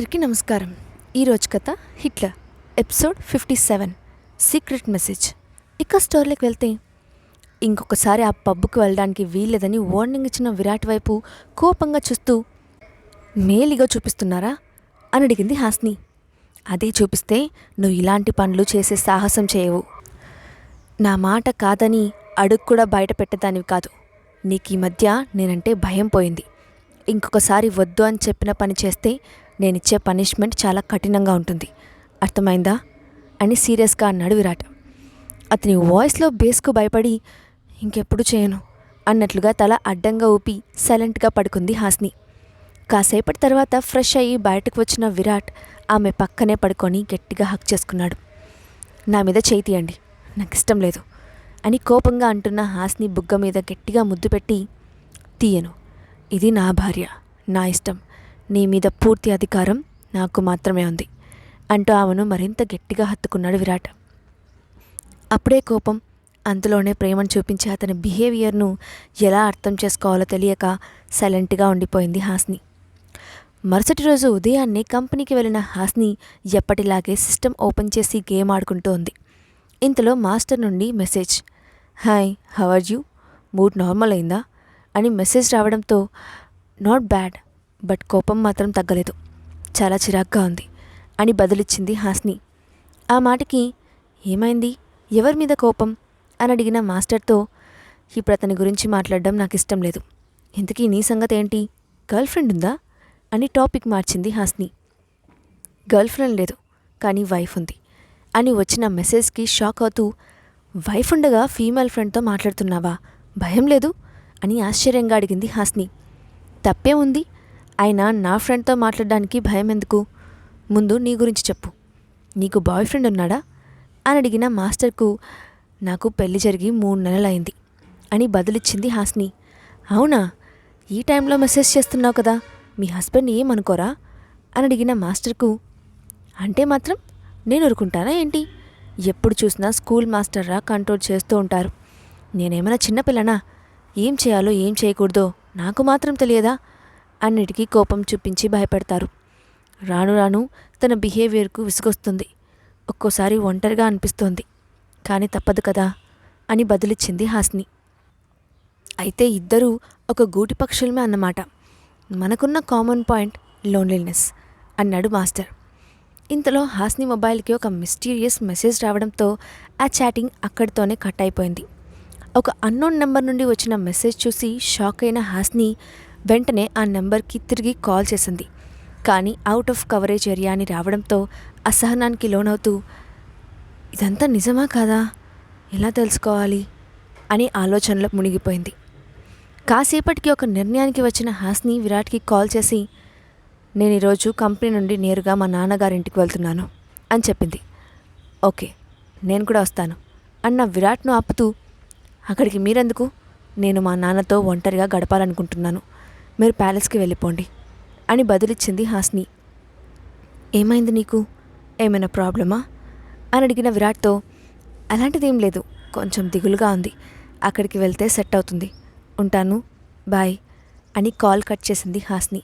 అందరికీ నమస్కారం. ఈరోజు కథ హిట్లర్ ఎపిసోడ్ 57 సీక్రెట్ మెసేజ్. ఇక స్టోరీలోకి వెళ్తే, ఇంకొకసారి ఆ పబ్కి వెళ్ళడానికి వీల్లేదని వార్నింగ్ ఇచ్చిన విరాట్ వైపు కోపంగా చూస్తూ, మేలిగా చూపిస్తున్నారా అని అడిగింది హాస్ని. అదే చూపిస్తే నువ్వు ఇలాంటి పనులు చేసే సాహసం చేయవు. నా మాట కాదని అడుగు కూడా బయట పెట్టేదానివి కాదు. నీకు ఈ మధ్య నేనంటే భయం పోయింది. ఇంకొకసారి వద్దు అని చెప్పిన పని చేస్తే నేనిచ్చే పనిష్మెంట్ చాలా కఠినంగా ఉంటుంది, అర్థమైందా అని సీరియస్గా అన్నాడు విరాట్. అతని వాయిస్లో బేస్కు భయపడి, ఇంకెప్పుడు చేయను అన్నట్లుగా తల అడ్డంగా ఊపి సైలెంట్గా పడుకుంది హాస్ని. కాసేపటి తర్వాత ఫ్రెష్ అయ్యి బయటకు వచ్చిన విరాట్ ఆమె పక్కనే పడుకొని గట్టిగా హక్ చేసుకున్నాడు. నా మీద చేయి తీయండి, నాకు ఇష్టం లేదు అని కోపంగా అంటున్న హాస్ని బుగ్గ మీద గట్టిగా ముద్దు పెట్టి, తీయను, ఇది నా భార్య, నా ఇష్టం, నీ మీద పూర్తి అధికారం నాకు మాత్రమే ఉంది అంటూ ఆమెను మరింత గట్టిగా హత్తుకున్నాడు విరాట్. అప్పుడే కోపం, అంతలోనే ప్రేమను చూపించే అతని బిహేవియర్ను ఎలా అర్థం చేసుకోవాలో తెలియక సైలెంట్గా ఉండిపోయింది హాస్ని. మరుసటి రోజు ఉదయాన్నే కంపెనీకి వెళ్ళిన హాస్ని ఎప్పటిలాగే సిస్టమ్ ఓపెన్ చేసి గేమ్ ఆడుకుంటూ ఉంది. ఇంతలో మాస్టర్ నుండి message, hi how are you, mood normal అయిందా అని మెసేజ్ రావడంతో, నాట్ బ్యాడ్, బట్ కోపం మాత్రం తగ్గలేదు, చాలా చిరాగ్గా ఉంది అని బదులిచ్చింది హాస్ని. ఆ మాటకి, ఏమైంది, ఎవరి మీద కోపం అని అడిగిన మాస్టర్తో, ఇప్పుడు అతని గురించి మాట్లాడడం నాకు ఇష్టం లేదు, ఇంతకీ నీ సంగతి ఏంటి, గర్ల్ ఫ్రెండ్ ఉందా అని టాపిక్ మార్చింది హాస్ని. గర్ల్ ఫ్రెండ్ లేదు, కానీ వైఫ్ ఉంది అని వచ్చిన మెసేజ్కి షాక్ అవుతూ, వైఫ్ ఉండగా ఫీమేల్ ఫ్రెండ్తో మాట్లాడుతున్నావా, భయం లేదు అని ఆశ్చర్యంగా అడిగింది హాస్ని. తప్పే ఉంది, అయినా నా ఫ్రెండ్తో మాట్లాడడానికి భయం ఎందుకు, ముందు నీ గురించి చెప్పు, నీకు బాయ్ ఫ్రెండ్ ఉన్నాడా అని అడిగిన మాస్టర్కు, నాకు పెళ్లి జరిగి 3 నెలలైంది అని బదులిచ్చింది హాస్ని. అవునా, ఈ టైంలో మెసేజ్ చేస్తున్నావు కదా, మీ హస్బెండ్ ఏమనుకోరా అని అడిగిన మాస్టర్కు, అంటే మాత్రం నేను ఊరుకుంటానా ఏంటి, ఎప్పుడు చూసినా స్కూల్ మాస్టర్రా కంట్రోల్ చేస్తూ ఉంటారు, నేనేమైనా చిన్నపిల్లనా, ఏం చేయాలో ఏం చేయకూడదో నాకు మాత్రం తెలియదా అన్నిటికీ కోపం చూపించి భయపెడతారు. రాను రాను తన బిహేవియర్కు విసుగొస్తుంది, ఒక్కోసారి ఒంటరిగా అనిపిస్తోంది, కానీ తప్పదు కదా అని బదులిచ్చింది హాస్ని. అయితే ఇద్దరూ ఒక గూటి పక్షులమే అన్నమాట, మనకున్న కామన్ పాయింట్ లోన్లీనెస్ అన్నాడు మాస్టర్. ఇంతలో హాస్ని మొబైల్కి ఒక మిస్టీరియస్ మెసేజ్ రావడంతో ఆ చాటింగ్ అక్కడితోనే కట్ అయిపోయింది. ఒక అన్నోన్ నెంబర్ నుండి వచ్చిన మెసేజ్ చూసి షాక్ అయిన హాస్ని వెంటనే ఆ నెంబర్కి తిరిగి కాల్ చేసింది. కానీ అవుట్ ఆఫ్ కవరేజ్ ఏరియా అని రావడంతో అసహనానికి లోనవుతూ, ఇదంతా నిజమా కాదా, ఎలా తెలుసుకోవాలి అని ఆలోచనలో మునిగిపోయింది. కాసేపటికి ఒక నిర్ణయానికి వచ్చిన హాస్ని విరాట్కి కాల్ చేసి, నేను ఈరోజు కంపెనీ నుండి నేరుగా మా నాన్నగారింటికి వెళ్తున్నాను అని చెప్పింది. ఓకే, నేను కూడా వస్తాను అన్న విరాట్ను ఆపుతూ, అక్కడికి మీరెందుకు, నేను మా నాన్నతో ఒంటరిగా గడపాలనుకుంటున్నాను, మీరు ప్యాలెస్కి వెళ్ళిపోండి అని బదులిచ్చింది హాస్ని. ఏమైంది నీకు, ఏమైనా ప్రాబ్లమా అని అడిగిన విరాట్తో, అలాంటిదేం లేదు, కొంచెం దిగులుగా ఉంది, అక్కడికి వెళ్తే సెట్ అవుతుంది, ఉంటాను, బాయ్ అని కాల్ కట్ చేసింది హాస్ని.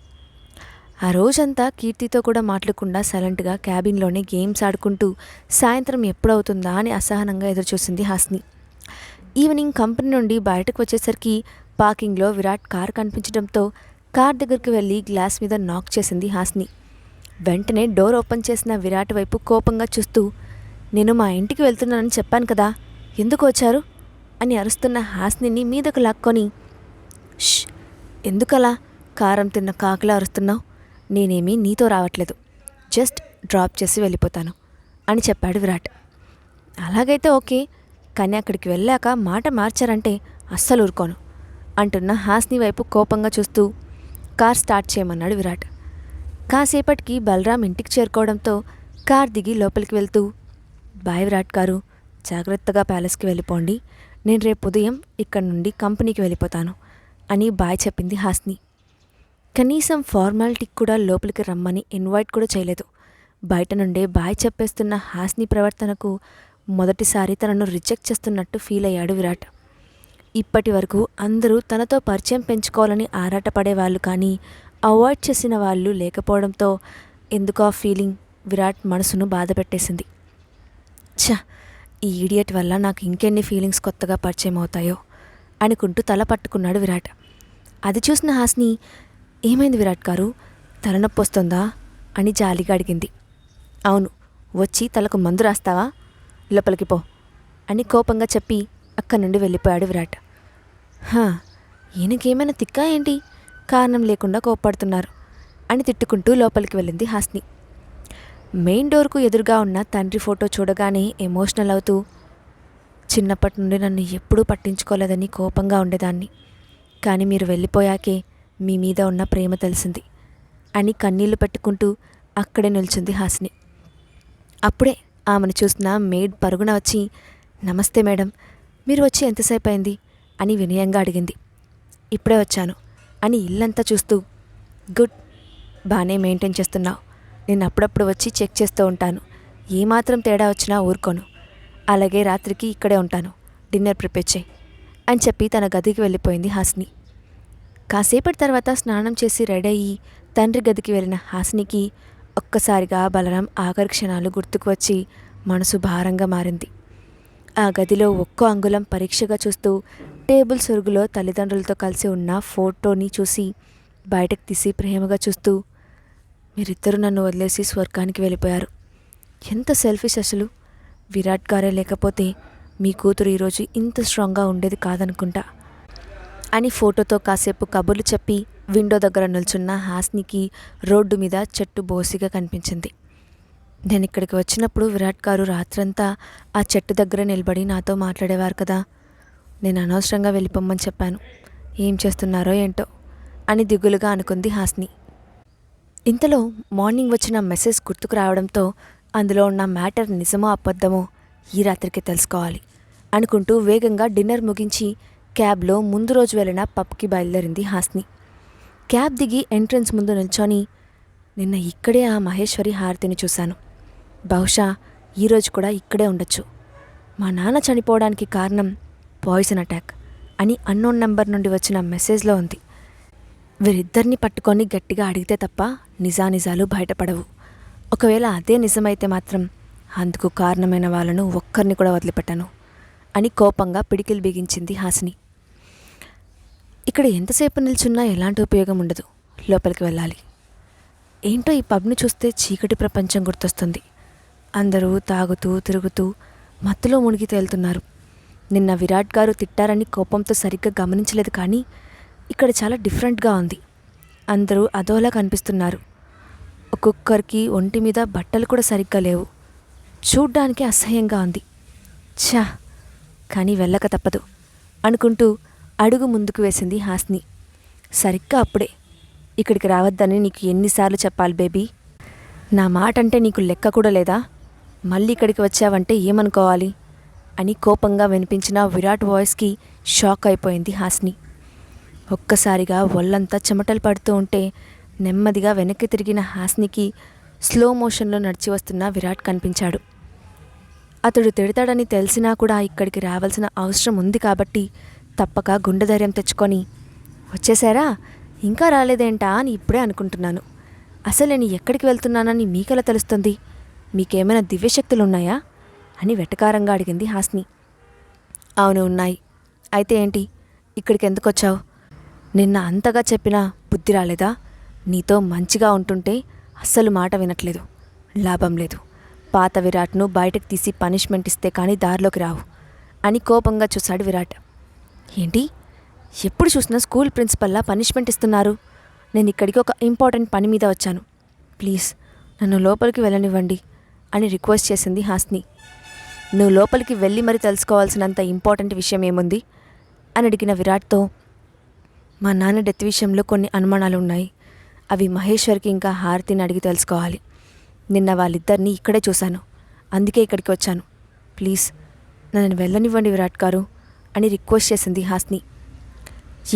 ఆ రోజంతా కీర్తితో కూడా మాట్లాడకుండా సైలెంట్గా క్యాబిన్లోనే గేమ్స్ ఆడుకుంటూ సాయంత్రం ఎప్పుడవుతుందా అని అసహనంగా ఎదురుచూసింది హాస్ని. ఈవినింగ్ కంపెనీ నుండి బయటకు వచ్చేసరికి పార్కింగ్లో విరాట్ కార్ కనిపించడంతో కార్ దగ్గరికి వెళ్ళి గ్లాస్ మీద నాక్ చేసింది హాస్ని. వెంటనే డోర్ ఓపెన్ చేసిన విరాట్ వైపు కోపంగా చూస్తూ, నేను మా ఇంటికి వెళ్తున్నానని చెప్పాను కదా, ఎందుకు వచ్చారు అని అరుస్తున్న హాస్నిని మీదకు లాక్కొని, ష్, ఎందుకలా కారం తిన్న కాకులా అరుస్తున్నావు, నేనేమీ నీతో రావట్లేదు, జస్ట్ డ్రాప్ చేసి వెళ్ళిపోతాను అని చెప్పాడు విరాట్. అలాగైతే ఓకే, కానీ అక్కడికి వెళ్ళాక మాట మార్చారంటే అస్సలు ఊరుకోను అంటున్న హాస్ని వైపు కోపంగా చూస్తూ కార్ స్టార్ట్ చేయమన్నాడు విరాట్. కాసేపటికి బలరాం ఇంటికి చేరుకోవడంతో కార్ దిగి లోపలికి వెళ్తూ, బాయ్ విరాట్ గారు, జాగ్రత్తగా ప్యాలెస్కి వెళ్ళిపోండి, నేను రేపు ఉదయం ఇక్కడి నుండి కంపెనీకి వెళ్ళిపోతాను అని బాయ్ చెప్పింది హాస్ని. కనీసం ఫార్మాలిటీకి కూడా లోపలికి రమ్మని ఇన్వైట్ కూడా చేయలేదు. బయట నుండే బాయ్ చెప్పేస్తున్న హాస్ని ప్రవర్తనకు మొదటిసారి తనను రిజెక్ట్ చేస్తున్నట్టు ఫీల్ అయ్యాడు విరాట్. ఇప్పటి వరకు అందరూ తనతో పరిచయం పెంచుకోవాలని ఆరాటపడేవాళ్ళు, కానీ అవాయిడ్ చేసిన వాళ్ళు లేకపోవడంతో ఎందుకో ఆ ఫీలింగ్ విరాట్ మనసును బాధ పెట్టేసింది. ఛ, ఈ ఈడియట్ వల్ల నాకు ఇంకెన్ని ఫీలింగ్స్ కొత్తగా పరిచయం అవుతాయో అనుకుంటూ తల పట్టుకున్నాడు విరాట్. అది చూసిన హాస్ని, ఏమైంది విరాట్ గారు, తలనొప్పి వస్తుందా అని జాలిగా అడిగింది. అవును, వచ్చి తలకు మందు రాస్తావా, లోపలికి పో అని కోపంగా చెప్పి అక్కడి నుండి వెళ్ళిపోయాడు విరాట్. ఈయనకేమైనా తిక్కా ఏంటి, కారణం లేకుండా కోప్పడుతున్నారు అని తిట్టుకుంటూ లోపలికి వెళ్ళింది హాస్ని. మెయిన్ డోర్కు ఎదురుగా ఉన్న తండ్రి ఫోటో చూడగానే ఎమోషనల్ అవుతూ, చిన్నప్పటి నుండి నన్ను ఎప్పుడూ పట్టించుకోలేదని కోపంగా ఉండేదాన్ని, కానీ మీరు వెళ్ళిపోయాకే మీ మీద ఉన్న ప్రేమ తెలిసింది అని కన్నీళ్లు పెట్టుకుంటూ అక్కడే నిల్చుంది హాస్ని. అప్పుడే ఆమెను చూసిన మెయిడ్ పరుగున వచ్చి, నమస్తే మేడం, మీరు వచ్చి ఎంతసేపు అయింది అని వినయంగా అడిగింది. ఇప్పుడే వచ్చాను అని ఇల్లంతా చూస్తూ, గుడ్, బాగానే మెయింటైన్ చేస్తున్నావు, నేను అప్పుడప్పుడు వచ్చి చెక్ చేస్తూ ఉంటాను, ఏమాత్రం తేడా వచ్చినా ఊరుకోను, అలాగే రాత్రికి ఇక్కడే ఉంటాను, డిన్నర్ ప్రిపేర్ చేయి అని చెప్పి తన గదికి వెళ్ళిపోయింది హాస్ని. కాసేపటి తర్వాత స్నానం చేసి రెడీ అయ్యి తండ్రి గదికి వెళ్ళిన హాస్నికి ఒక్కసారిగా బలరాం ఆఖరి క్షణాలు గుర్తుకు వచ్చి మనసు భారంగా మారింది. ఆ గదిలో ఒక్కో అంగుళం పరీక్షగా చూస్తూ టేబుల్ సొరుగులో తల్లిదండ్రులతో కలిసి ఉన్న ఫోటోని చూసి బయటకు తీసి ప్రేమగా చూస్తూ, మీరిద్దరూ నన్ను వదిలేసి స్వర్గానికి వెళ్ళిపోయారు, ఎంత సెల్ఫిష్ అసలు, విరాట్ గారే లేకపోతే మీ కూతురు ఈరోజు ఇంత స్ట్రాంగ్గా ఉండేది కాదనుకుంటా అని ఫోటోతో కాసేపు కబుర్లు చెప్పి విండో దగ్గర నిల్చున్న హాస్నికి రోడ్డు మీద చెట్టు బోసిగా కనిపించింది. నేను ఇక్కడికి వచ్చినప్పుడు విరాట్ గారు రాత్రంతా ఆ చెట్టు దగ్గర నిలబడి నాతో మాట్లాడేవారు కదా, నేను అనవసరంగా వెళ్ళిపోమ్మని చెప్పాను, ఏం చేస్తున్నారో ఏంటో అని దిగులుగా అనుకుంది హాస్ని. ఇంతలో మార్నింగ్ వచ్చిన మెసేజ్ గుర్తుకు రావడంతో అందులో ఉన్న మ్యాటర్ నిజమో అబద్ధమో ఈ రాత్రికి తెలుసుకోవాలి అనుకుంటూ వేగంగా డిన్నర్ ముగించి క్యాబ్లో ముందు రోజు వెళ్ళిన పబ్కి బయలుదేరింది హాస్ని. క్యాబ్ దిగి ఎంట్రన్స్ ముందు నిల్చొని, నిన్న ఇక్కడే ఆ మహేశ్వరి హారతిని చూశాను, బహుశా ఈరోజు కూడా ఇక్కడే ఉండొచ్చు, మా నాన్న చనిపోవడానికి కారణం పాయిజన్ అటాక్ అని అన్నోన్ నెంబర్ నుండి వచ్చిన మెసేజ్లో ఉంది. వీరిద్దరిని పట్టుకొని గట్టిగా అడిగితే తప్ప నిజానిజాలు బయటపడవు, ఒకవేళ అదే నిజమైతే మాత్రం అందుకు కారణమైన వాళ్ళను ఒక్కరిని కూడా వదిలిపెట్టాను అని కోపంగా పిడికిలు బిగించింది హాసిని. ఇక్కడ ఎంతసేపు నిల్చున్నా ఎలాంటి ఉపయోగం ఉండదు, లోపలికి వెళ్ళాలి. ఏంటో ఈ పబ్ని చూస్తే చీకటి ప్రపంచం గుర్తొస్తుంది, అందరూ తాగుతూ తిరుగుతూ మత్తులో మునిగి తేలుతున్నారు. నిన్న విరాట్ గారు తిట్టారని కోపంతో సరిగ్గా గమనించలేదు, కానీ ఇక్కడ చాలా డిఫరెంట్గా ఉంది, అందరూ అదోలా కనిపిస్తున్నారు, ఒక్కొక్కరికి ఒంటి మీద బట్టలు కూడా సరిగ్గా లేవు, చూడ్డానికి అసహ్యంగా ఉంది. ఛా, కానీ వెళ్ళక తప్పదు అనుకుంటూ అడుగు ముందుకు వేసింది హాస్ని. సరిగ్గా అప్పుడే, ఇక్కడికి రావద్దని నీకు ఎన్నిసార్లు చెప్పాలి బేబీ, నా మాట అంటే నీకు లెక్క కూడా లేదా, మళ్ళీ ఇక్కడికి వచ్చావంటే ఏమనుకోవాలి అని కోపంగా వినిపించిన విరాట్ వాయిస్కి షాక్ అయిపోయింది హాస్ని. ఒక్కసారిగా ఒళ్ళంతా చెమటలు పడుతూ ఉంటే నెమ్మదిగా వెనక్కి తిరిగిన హాస్నికి స్లో మోషన్లో నడిచి వస్తున్న విరాట్ కనిపించాడు. అతడు తిడతాడని తెలిసినా కూడా ఇక్కడికి రావాల్సిన అవసరం ఉంది కాబట్టి తప్పక గుండె ధైర్యం తెచ్చుకొని, వచ్చేసారా, ఇంకా రాలేదేంటా అని ఇప్పుడే అనుకుంటున్నాను, అసలు నేను ఎక్కడికి వెళ్తున్నానని మీకెలా తెలుస్తుంది, మీకేమైనా దివ్యశక్తులున్నాయా అని వెటకారంగా అడిగింది హాస్ని. అవును ఉన్నాయి, అయితే ఏంటి, ఇక్కడికి ఎందుకు వచ్చావు, నిన్న అంతగా చెప్పినా బుద్ధి రాలేదా, నీతో మంచిగా ఉంటుంటే అస్సలు మాట వినట్లేదు, లాభం లేదు, పాత విరాట్ను బయటకు తీసి పనిష్మెంట్ ఇస్తే కానీ దారిలోకి రావు అని కోపంగా చూశాడు విరాట్. ఏంటి, ఎప్పుడు చూసినా స్కూల్ ప్రిన్సిపల్లా పనిష్మెంట్ ఇస్తున్నారు, నేను ఇక్కడికి ఒక ఇంపార్టెంట్ పని మీద వచ్చాను, ప్లీజ్ నన్ను లోపలికి వెళ్ళనివ్వండి అని రిక్వెస్ట్ చేసింది హాస్ని. నువ్వు లోపలికి వెళ్ళి మరి తెలుసుకోవాల్సినంత ఇంపార్టెంట్ విషయం ఏముంది అని అడిగిన విరాట్తో, మా నాన్న డెత్ విషయంలో కొన్ని అనుమానాలు ఉన్నాయి, అవి మహేశ్వర్కి ఇంకా హారతిని అడిగి తెలుసుకోవాలి, నిన్న వాళ్ళిద్దరినీ ఇక్కడే చూశాను, అందుకే ఇక్కడికి వచ్చాను, ప్లీజ్ నన్ను వెళ్ళనివ్వండి విరాట్ గారు అని రిక్వెస్ట్ చేసింది హాస్ని.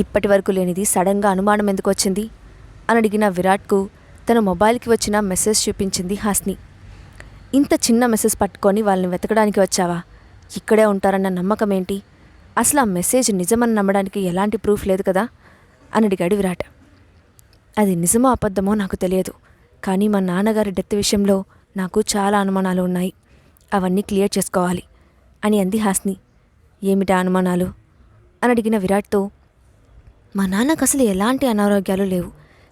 ఇప్పటి వరకు లేనిది సడన్గా అనుమానం ఎందుకు వచ్చింది అని అడిగిన విరాట్కు తన మొబైల్కి వచ్చిన మెసేజ్ చూపించింది హాస్ని. ఇంత చిన్న మెసేజ్ పట్టుకొని వాళ్ళని వెతకడానికి వచ్చావా, ఇక్కడే ఉంటారన్న నమ్మకం ఏంటి, అసలు ఆ మెసేజ్ నిజమని నమ్మడానికి ఎలాంటి ప్రూఫ్ లేదు కదా అని అడిగాడు విరాట్. అది నిజమో అబద్ధమో నాకు తెలియదు, కానీ మా నాన్నగారి డెత్ విషయంలో నాకు చాలా అనుమానాలు ఉన్నాయి. అవన్నీ క్లియర్ చేసుకోవాలి అని అంది హాస్ని. ఏమిటా అనుమానాలు అని అడిగిన విరాట్తో, మా నాన్నకు అసలు ఎలాంటి అనారోగ్యాలు లేవు.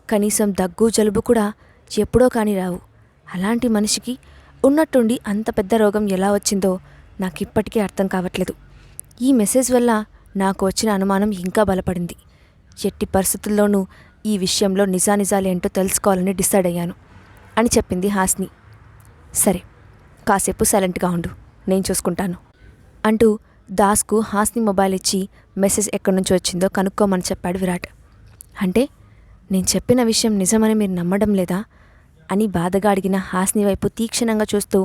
కనీసం దగ్గు జలుబు కూడా ఎప్పుడో కానీ రావు. అలాంటి మనిషికి ఉన్నట్టుండి అంత పెద్ద రోగం ఎలా వచ్చిందో నాకు ఇప్పటికీ అర్థం కావట్లేదు. ఈ మెసేజ్ వల్ల నాకు వచ్చిన అనుమానం ఇంకా బలపడింది. ఎట్టి పరిస్థితుల్లోనూ ఈ విషయంలో నిజానిజాలేంటో తెలుసుకోవాలని డిసైడ్ అయ్యాను అని చెప్పింది హాస్ని. సరే, కాసేపు సైలెంట్గా ఉండు, నేను చూసుకుంటాను అంటూ దాస్కు హాస్ని మొబైల్ ఇచ్చి మెసేజ్ ఎక్కడి నుంచి వచ్చిందో కనుక్కోమని చెప్పాడు విరాట్. అంటే నేను చెప్పిన విషయం నిజమని మీరు నమ్మడం లేదా అని బాధగా అడిగిన హాస్ని వైపు తీక్షణంగా చూస్తూ,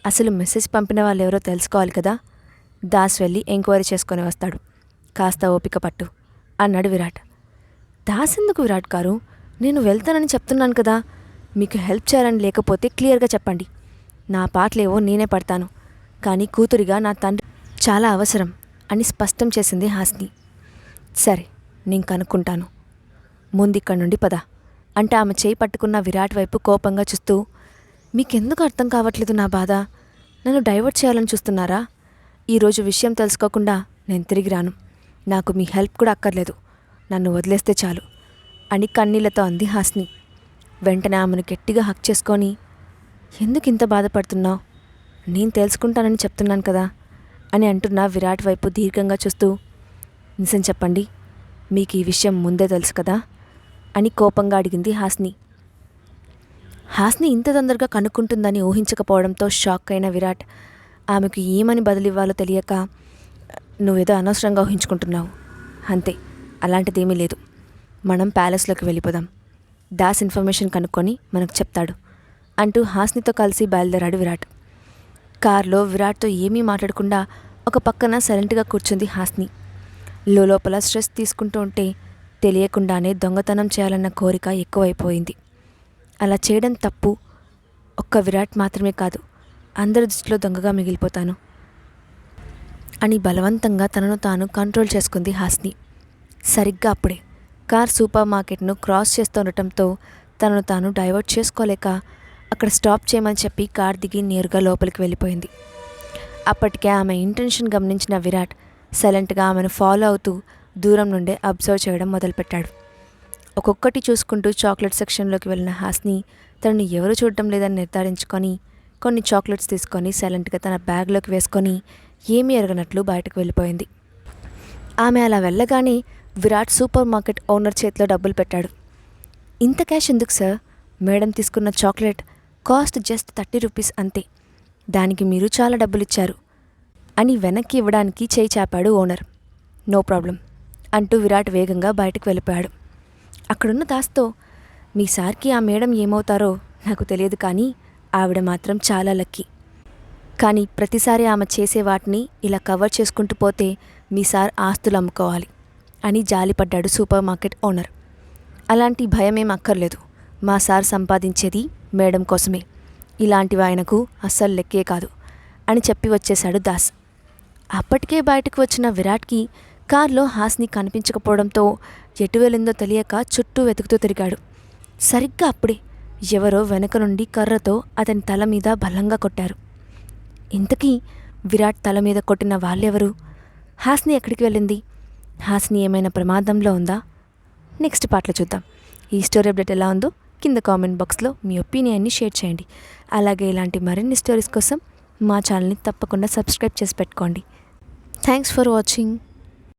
అసలు మెసేజ్ పంపిన వాళ్ళు ఎవరో తెలుసుకోవాలి కదా, దాస్ వెళ్ళి ఎంక్వైరీ చేసుకొని వస్తాడు, కాస్త ఓపిక పట్టు అన్నాడు విరాట్. దాస్ ఎందుకు విరాట్ గారు, నేను వెళ్తానని చెప్తున్నాను కదా, మీకు హెల్ప్ చేయాలని లేకపోతే క్లియర్గా చెప్పండి. నా పాటలేవో నేనే పడతాను, కానీ కూతురిగా నా తండ్రి చాలా అవసరం అని స్పష్టం చేసింది హాస్ని. సరే, నేను కనుక్కుంటాను, ముందిక్కడి నుండి పద అంటే ఆమె చేయి పట్టుకున్న విరాట్ వైపు కోపంగా చూస్తూ, మీకెందుకు అర్థం కావట్లేదు నా బాధ, నన్ను డైవర్ట్ చేయాలని చూస్తున్నారా? ఈరోజు విషయం తెలుసుకోకుండా నేను తిరిగి రాను, నాకు మీ హెల్ప్ కూడా అక్కర్లేదు, నన్ను వదిలేస్తే చాలు అని కన్నీళ్లతో అంది హాస్ని. వెంటనే ఆమెను గట్టిగా హక్ చేసుకొని, ఎందుకు ఇంత బాధపడుతున్నావు, నేను తెలుసుకుంటానని చెప్తున్నాను కదా అని అంటున్న విరాట్ వైపు దీర్ఘంగా చూస్తూ, నిజం చెప్పండి, మీకు ఈ విషయం ముందే తెలుసు కదా అని కోపంగా అడిగింది హాస్ని. హాస్ని ఇంత తొందరగా కనుక్కుంటుందని ఊహించకపోవడంతో షాక్ అయిన విరాట్ ఆమెకు ఏమని బదులివ్వాలో తెలియక, నువ్వేదో అనవసరంగా ఊహించుకుంటున్నావు, అంతే, అలాంటిదేమీ లేదు, మనం ప్యాలెస్లోకి వెళ్ళిపోదాం, దాస్ ఇన్ఫర్మేషన్ కనుక్కొని మనకు చెప్తాడు అంటూ హాస్నితో కలిసి బయలుదేరాడు విరాట్. కారులో విరాట్తో ఏమీ మాట్లాడకుండా ఒక పక్కన సైలెంట్గా కూర్చుంది హాస్ని. లోపల స్ట్రెస్ తీసుకుంటూ ఉంటే తెలియకుండానే దొంగతనం చేయాలన్న కోరిక ఎక్కువైపోయింది. అలా చేయడం తప్పు, ఒక్క విరాట్ మాత్రమే కాదు, అందరి దృష్టిలో దొంగగా మిగిలిపోతాను అని బలవంతంగా తనను తాను కంట్రోల్ చేసుకుంది హాస్ని. సరిగ్గా అప్పుడే కార్ సూపర్ మార్కెట్ను క్రాస్ చేస్తుండటంతో తనను తాను డైవర్ట్ చేసుకోలేక అక్కడ స్టాప్ చేయమని చెప్పి కార్ దిగి నేరుగా లోపలికి వెళ్ళిపోయింది. అప్పటికే ఆమె ఇంటెన్షన్ గమనించిన విరాట్ సైలెంట్గా ఆమెను ఫాలో అవుతూ దూరం నుండే అబ్జర్వ్ చేయడం మొదలుపెట్టాడు. ఒక్కొక్కటి చూసుకుంటూ చాక్లెట్ సెక్షన్లోకి వెళ్ళిన హాస్ని తనను ఎవరు చూడటం లేదని నిర్ధారించుకొని కొన్ని చాక్లెట్స్ తీసుకొని సైలెంట్గా తన బ్యాగ్లోకి వేసుకొని ఏమీ ఎరగనట్లు బయటకు వెళ్ళిపోయింది. ఆమె అలా వెళ్ళగానే విరాట్ సూపర్ మార్కెట్ ఓనర్ చేతిలో డబ్బులు పెట్టాడు. ఇంత క్యాష్ ఎందుకు సార్, మేడం తీసుకున్న చాక్లెట్ కాస్ట్ జస్ట్ 30 రూపీస్ అంతే, దానికి మీరు చాలా డబ్బులు ఇచ్చారు అని వెనక్కి ఇవ్వడానికి చేయి చాపాడు ఓనర్. నో ప్రాబ్లం అంటూ విరాట్ వేగంగా బయటకు వెళ్ళిపోయాడు. అక్కడున్న దాస్తో, మీ సార్కి ఆ మేడం ఏమవుతారో నాకు తెలియదు, కానీ ఆవిడ మాత్రం చాలా లక్కీ, కానీ ప్రతిసారి ఆమె చేసే వాటిని ఇలా కవర్ చేసుకుంటూ పోతే మీ సార్ ఆస్తులు అమ్ముకోవాలి అని జాలిపడ్డాడు సూపర్ మార్కెట్ ఓనర్. అలాంటి భయమేం అక్కర్లేదు, మా సార్ సంపాదించేది మేడం కోసమే, ఇలాంటివి ఆయనకు అస్సలు లెక్కే కాదు అని చెప్పి వచ్చేశాడు దాస్. అప్పటికే బయటకు వచ్చిన విరాట్కి కారులో హాస్ని కనిపించకపోవడంతో ఎటు వెళ్ళిందో తెలియక చుట్టూ వెతుకుతూ తిరిగాడు. సరిగ్గా అప్పుడే ఎవరో వెనక నుండి కర్రతో అతని తల మీద బలంగా కొట్టారు. ఇంతకీ విరాట్ తల మీద కొట్టిన వాళ్ళెవరు? హాస్ని ఎక్కడికి వెళ్ళింది? హాస్ని ఏమైనా ప్రమాదంలో ఉందా? నెక్స్ట్ పార్ట్లో చూద్దాం. ఈ స్టోరీ అప్డేట్ ఎలా ఉందో కింద కామెంట్ బాక్స్లో మీ ఒపీనియన్ని షేర్ చేయండి. అలాగే ఇలాంటి మరిన్ని స్టోరీస్ కోసం మా ఛానల్ని తప్పకుండా సబ్స్క్రైబ్ చేసి పెట్టుకోండి. Thanks for watching.